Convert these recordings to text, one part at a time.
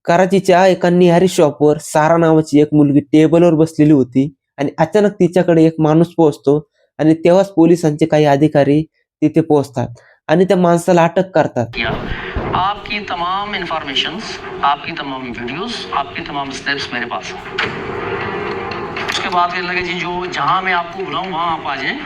कराचीच्या एका निहारी शॉपवर सारा नावाची एक मुलगी टेबलवर बसलेली होती आणि अचानक तिच्याकडे एक माणूस पोहोचतो आणि तेव्हाच पोलिसांचे काही अधिकारी तिथे पोहोचतात आणि त्या माणसाला अटक करतात. किया आपकी तमाम इंफॉर्मेशंस, आपकी तमाम वीडियोस, आपकी तमाम स्टेप्स मेरे पास हैं। उसके बाद कहने लगे जी जो जहाँ मैं आपको बुलाऊं वहाँ आप आ जाएं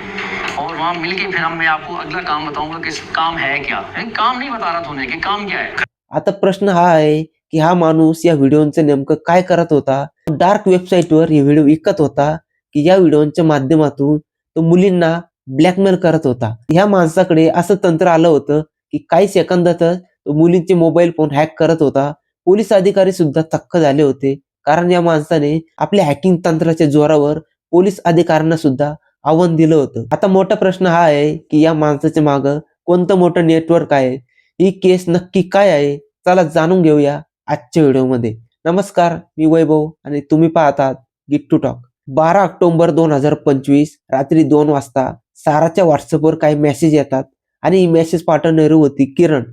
और वहाँ मिलके फिर मैं आपको अगला काम बताऊंगा कि काम है क्या है। काम नहीं बता रहा था उन्हें कि काम क्या है। आता प्रश्न हा आहे की हा माणूस या व्हिडिओचं नेमकं काय करत होता. डार्क वेबसाईटवर हे व्हिडिओ विकत होता की या व्हिडिओच्या माध्यमातून तो मुलींना ब्लॅकमेल करत होता. ह्या माणसाकडे असं तंत्र आलं होतं की काही सेकंदातच तो मुलींचे मोबाईल फोन हॅक करत होता. पोलीस अधिकारी सुद्धा थक्क झाले होते, कारण या माणसाने आपल्या हॅकिंग तंत्राच्या जोरावर पोलीस अधिकाऱ्यांना सुद्धा आव्हान दिलं होतं. आता मोठा प्रश्न हा आहे की या माणसाच्या मागं कोणतं मोठं नेटवर्क आहे, ही केस नक्की काय आहे, चला जाणून घेऊया आजच्या व्हिडिओमध्ये. नमस्कार, मी वैभव आणि तुम्ही पाहतात गिट टू टॉक. 12 ऑक्टोबर 2025 रात्री 2 वाजता साराच्या व्हॉट्सअपवर काही मेसेज येतात आणि ही मेसेज पाठवणारी होती किरण,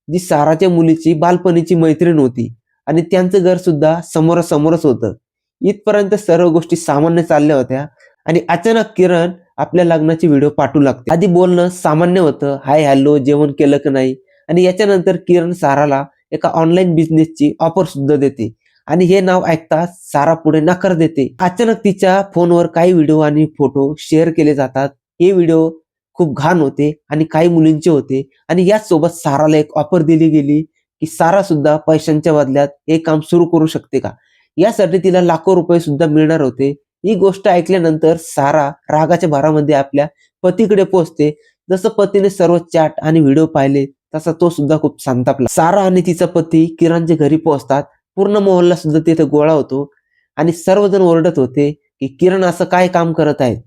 जी साराच्या मुलीची बालपणीची मैत्रीण होती आणि त्यांचं घर सुद्धा समोरासमोरच होतं. इथपर्यंत सर्व गोष्टी सामान्य चालल्या होत्या आणि अचानक किरण आपल्या लग्नाची व्हिडिओ पाठवू लागते. आधी बोलणं सामान्य होतं, हाय हॅलो, जेवण केलं की नाही, आणि याच्यानंतर किरण साराला एका ऑनलाईन बिझनेसची ऑफर सुद्धा देते आणि हे नाव ऐकताच सारा पुढे नकार देते. अचानक तिच्या फोनवर काही व्हिडिओ आणि फोटो शेअर केले जातात. हे व्हिडिओ खूप घाण होते आणि काही मुलींचे होते आणि याच सोबत साराला एक ऑफर दिली गेली की सारा सुद्धा पैशांच्या बदल्यात हे काम सुरू करू शकते का, यासाठी तिला लाखो रुपये सुद्धा मिळणार होते. ही गोष्ट ऐकल्यानंतर सारा रागाच्या भरामध्ये आपल्या पतीकडे पोहोचते. जसं पतीने सर्व चॅट आणि व्हिडिओ पाहिले तसा तो सुद्धा खूप संतापला. सारा आणि तिचा पती किरणच्या घरी पोहोचतात. पूर्ण मोहल्ला सुद्धा तिथे गोळा होतो आणि सर्वजण ओरडत होते की किरण असं काय काम करत आहेत.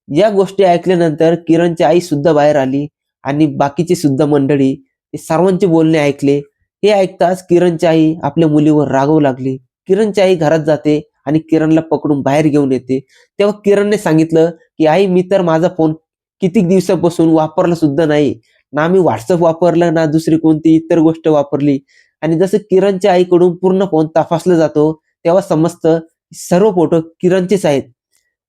या गोष्टी ऐकल्यानंतर किरणची आई सुद्धा बाहेर आली आणि बाकीची सुद्धा मंडळी हे सर्वांचे बोलणे ऐकले. हे ऐकताच किरणची आई आपल्या मुलीवर रागवू लागली. किरणची आई घरात जाते आणि किरणला पकडून बाहेर घेऊन येते. तेव्हा किरणने सांगितलं की आई, मी तर माझा फोन कितीक दिवसापासून वापरला सुद्धा नाही ना, मी व्हॉट्सअप वापरलं ना दुसरी कोणती इतर गोष्ट वापरली. आणि जसं किरणच्या आईकडून पूर्ण फोन तपासला जातो तेव्हा समजतं सर्व फोटो किरणचेच आहेत.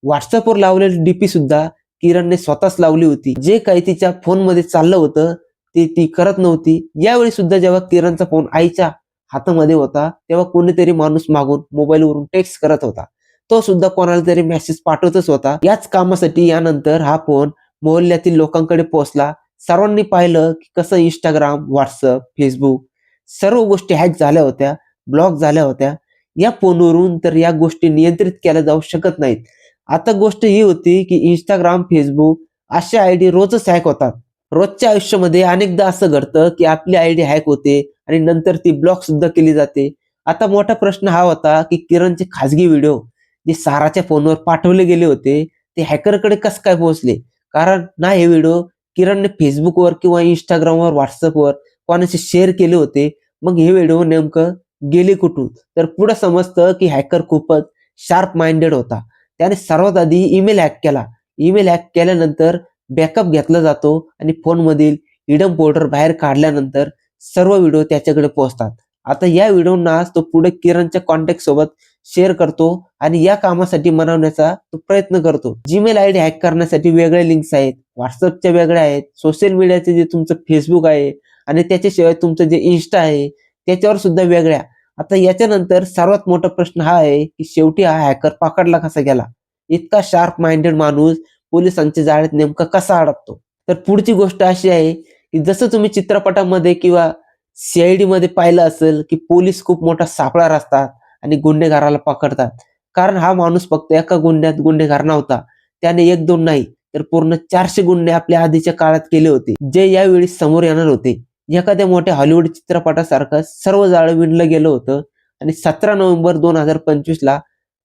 व्हॉट्सअपवर लावलेली डीपी सुद्धा किरणने स्वतःच लावली होती. जे काही तिच्या फोनमध्ये चाललं होतं ते ती करत नव्हती. यावेळी सुद्धा जेव्हा किरणचा फोन आईच्या हातामध्ये होता तेव्हा कोणीतरी माणूस मागून मोबाईलवरून टेक्स्ट करत होता. तो सुद्धा कोणाला तरी मेसेज पाठवतच होता. याच कामासाठी यानंतर हा फोन मोहल्ल्यातील लोकांकडे पोहोचला. सर्वांनी पाहिलं की कसं इंस्टाग्राम, व्हॉट्सअप, फेसबुक सर्व गोष्टी हॅक झाल्या होत्या, ब्लॉक झाल्या होत्या. या फोनवरून तर या गोष्टी नियंत्रित केल्या जाऊ शकत नाहीत. आता गोष्ट ही होती की इंस्टाग्राम, फेसबुक अशा आयडी रोजच हॅक होतात. रोजच्या आयुष्यामध्ये अनेकदा असं घडतं की आपली आयडी हॅक होते आणि नंतर ती ब्लॉक सुद्धा केली जाते. आता मोठा प्रश्न हा होता की किरणचे खाजगी व्हिडिओ जे साराच्या फोनवर पाठवले गेले होते ते हॅकरकडे कसं काय पोहोचले, कारण ना हे व्हिडिओ किरणने फेसबुकवर किंवा इंस्टाग्रामवर, व्हॉट्सअपवर कोणाशी शेअर केले होते. मग हे व्हिडिओ नेमकं गेले कुठून, तर पुढे समजतं की हॅकर खूपच शार्प माइंडेड होता. त्याने सर्वात आधी ईमेल हॅक केला. ईमेल हॅक केल्यानंतर बॅकअप घेतला जातो आणि फोनमधील हिडन फोल्डर बाहेर काढल्यानंतर सर्व व्हिडिओ त्याच्याकडे पोहोचतात. आता या व्हिडिओना तो पुढे किरणच्या कॉन्टॅक्ट सोबत शेअर करतो आणि या कामासाठी मनवण्याचा तो प्रयत्न करतो. जीमेल आयडी हॅक करण्यासाठी वेगळे लिंक्स आहेत, व्हॉट्सअपच्या वेगळ्या आहेत, सोशल मीडियाचे जे तुमचं फेसबुक आहे आणि त्याच्याशिवाय तुमचं जे इन्स्टा आहे त्याच्यावर सुद्धा वेगळ्या. आता याच्यानंतर सर्वात मोठा प्रश्न हा आहे की शेवटी हा हॅकर पकडला कसा गेला. इतका शार्प माइंडेड माणूस पोलिसांच्या जाळ्यात नेमका कसा अडकतो. तर पुढची गोष्ट अशी आहे की जसं तुम्ही चित्रपटामध्ये किंवा सीआयडी मध्ये पाहिलं असेल की पोलीस खूप मोठा सापळा रचतात आणि गुन्हेगाराला पकडतात, कारण हा माणूस फक्त एका गुन्ह्यात गुन्हेगार नव्हता. त्याने 1-2 नाही तर पूर्ण 400 गुन्हे आपल्या आधीच्या काळात केले होते, जे यावेळी समोर येणार होते. एखाद्या मोठ्या हॉलिवूड चित्रपटासारखं सर्व जाळं विणलं गेलं होतं आणि 17 नोव्हेंबर 2025 ला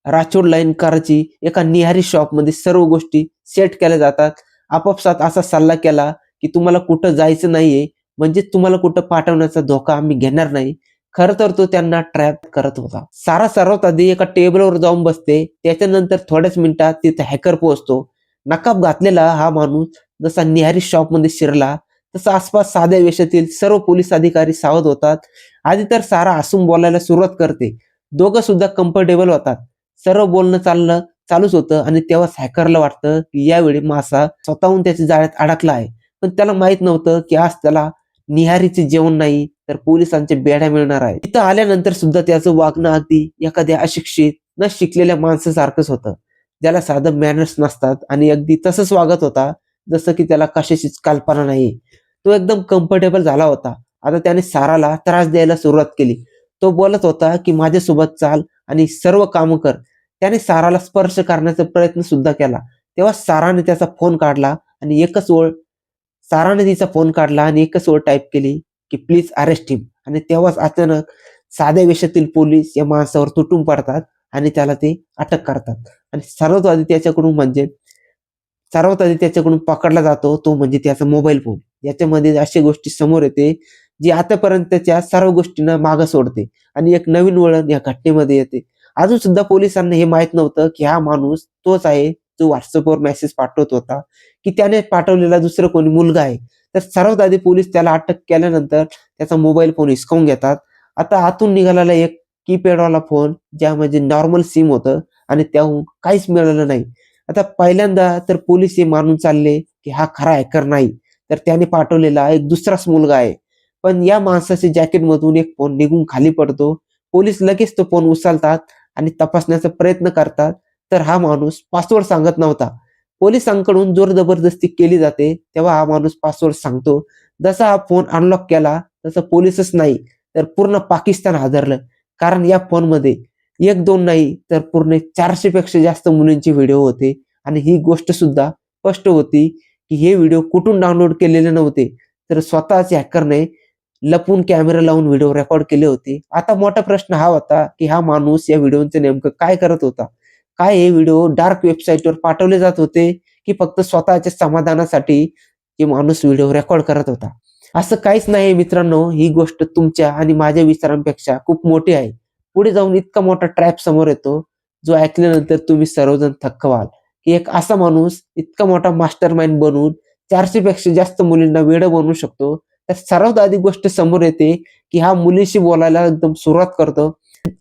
राठोड लाईन कराची एका निहारी शॉपमध्ये सर्व गोष्टी सेट केल्या जातात. आपापसात असा सल्ला केला की तुम्हाला कुठं जायचं नाहीये, म्हणजे तुम्हाला कुठं पाठवण्याचा धोका आम्ही घेणार नाही. खरं तर तो त्यांना ट्रॅप करत होता. सारा सर्वात आधी एका टेबलवर जाऊन बसते. त्याच्यानंतर थोड्याच मिनिटात तिथे हॅकर पोहोचतो. नकाब घातलेला हा माणूस जसा निहारी शॉप मध्ये शिरला तसं आसपास साध्या वेशातील सर्व पोलीस अधिकारी सावध होतात. आधी तर सारा हसून बोलायला सुरुवात करते. दोघं सुद्धा कम्फर्टेबल होतात. सर्व बोलणं चालूच होतं आणि तेव्हाच हॅकरला वाटतं की यावेळी मासा स्वतःहून त्याच्या जाळ्यात अडकला आहे. पण त्याला माहित नव्हतं की आज त्याला निहारीचे जेवण नाही तर पोलिसांच्या बेड्या मिळणार आहे. तिथं आल्यानंतर सुद्धा त्याचं वागणं अगदी एखाद्या अशिक्षित न शिकलेल्या माणसासारखंच होतं, ज्याला साधं मॅनर्स नसतात आणि अगदी तसंच वागत होता जसं की त्याला कशाचीच कल्पना नाही. तो एकदम कम्फर्टेबल झाला होता. आता त्याने साराला त्रास द्यायला सुरुवात केली. तो बोलत होता की माझ्यासोबत चाल आणि सर्व कामं कर. त्याने साराला स्पर्श करण्याचा प्रयत्न सुद्धा केला. तेव्हा साराने त्याचा फोन काढला आणि तिचा फोन काढला आणि एकच ओळ टाईप केली की प्लीज अरेस्ट हिम. आणि तेव्हाच अचानक साध्या वेशातील पोलीस या माणसावर तुटून पडतात आणि त्याला ते अटक करतात. आणि सर्वात आधी त्याच्याकडून पकडला जातो तो म्हणजे त्याचा मोबाईल फोन. याच्यामध्ये अशा गोष्टी समोर येते जी आतापर्यंतच्या सर्व गोष्टींना मागं सोडते आणि एक नवीन वळण या घटनेमध्ये येते. अजून सुद्धा पोलिसांना हे माहित नव्हतं की हा माणूस तोच आहे जो व्हॉट्सअपवर मेसेज पाठवत होता, की त्याने पाठवलेला दुसरं कोणी मुलगा आहे. तर सर्वात आधी पोलीस त्याला अटक केल्यानंतर त्याचा मोबाईल फोन हिसकावून घेतात. आता आतून निघालेला एक कीपॅडवाला फोन ज्यामध्ये नॉर्मल सिम होतं आणि त्याहून काहीच मिळालं नाही. आता पहिल्यांदा तर पोलीस हे मानून चालले की हा खरा हॅकर नाही, तर त्याने पाठवलेला एक दुसराच मुलगा आहे. पण या माणसाच्या जॅकेटमधून एक फोन निघून खाली पडतो. पोलीस लगेच तो फोन उचलतात आणि तपासण्याचा प्रयत्न करतात. तर हा माणूस पासवर्ड सांगत नव्हता. पोलिसांकडून जोर जबरदस्ती केली जाते. तेव्हा हा माणूस पासवर्ड सांगतो. जसा हा फोन अनलॉक केला तसं पोलीसच नाही तर पूर्ण पाकिस्तान हादरलं. कारण या फोनमध्ये 1-2 नाही तर पूर्ण 400 पेक्षा जास्त मुलींचे व्हिडिओ होते. आणि ही गोष्ट सुद्धा स्पष्ट होती की हे व्हिडिओ कुठून डाउनलोड केलेले नव्हते, तर स्वतःच हॅकरने लपून कॅमेरा लावून व्हिडिओ रेकॉर्ड केले होते. आता मोठा प्रश्न हा होता की हा माणूस या व्हिडिओचं नेमकं काय करत होता? काय हे व्हिडिओ डार्क वेबसाईटवर पाठवले जात होते की फक्त स्वतःच्या समाधानासाठी हे माणूस व्हिडिओ रेकॉर्ड करत होता? असं काहीच नाही मित्रांनो. ही गोष्ट तुमच्या आणि माझ्या विचारांपेक्षा खूप मोठी आहे. पुढे जाऊन इतका मोठा ट्रॅप समोर येतो, जो ऐकल्यानंतर तुम्ही सर्वजण थक्क व्हाल, की एक असा माणूस इतका मोठा मास्टरमाइंड बनून 400 पेक्षा जास्त मुलींना वेडं बनवू शकतो. तर सर्वात आधी गोष्ट समोर येते, की हा मुलीशी बोलायला एकदम सुरुवात करतो.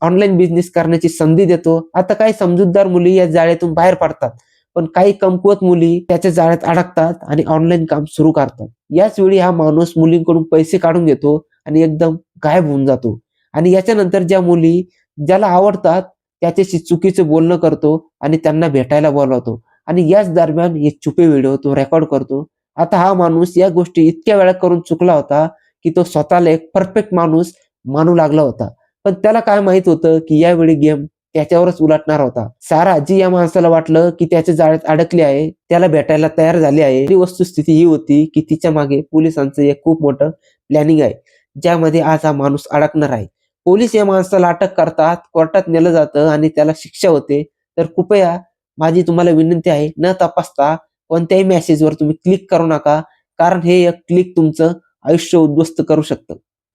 ऑनलाईन बिझनेस करण्याची संधी देतो. आता काही समजूतदार मुली या जाळ्यातून बाहेर पडतात. पण काही कमकुवत मुली त्याच्या जाळ्यात अडकतात आणि ऑनलाईन काम सुरू करतात. याच वेळी हा माणूस मुलींकडून पैसे काढून घेतो आणि एकदम गायब होऊन जातो. आणि याच्यानंतर ज्या मुली ज्याला आवडतात त्याच्याशी चुकीचं बोलणं करतो आणि त्यांना भेटायला बोलावतो. आणि याच दरम्यान हे छुपे व्हिडिओ तो रेकॉर्ड करतो. आता हा माणूस या गोष्टी इतक्या वेळा करून चुकला होता, की तो स्वतःला एक परफेक्ट माणूस मानू लागला होता. पण त्याला काय माहित होतं, की यावेळी गेम त्याच्यावरच उलटणार होता. सारा जी या माणसाला वाटलं, की त्याच्या जाळ्यात अडकली आहे, त्याला भेटायला तयार झाली आहे. ही वस्तुस्थिती ही होती, की तिच्या मागे पोलिसांचं एक खूप मोठं प्लॅनिंग आहे, ज्यामध्ये आज हा माणूस अडकणार आहे. पोलीस या माणसाला अटक करतात, कोर्टात नेलं जातं आणि त्याला शिक्षा होते. तर कृपया माझी तुम्हाला विनंती आहे, न तपासता कोणत्याही मेसेजवर तुम्ही क्लिक करू नका. कारण हे एक क्लिक तुमचं आयुष्य उद्ध्वस्त करू शकतं.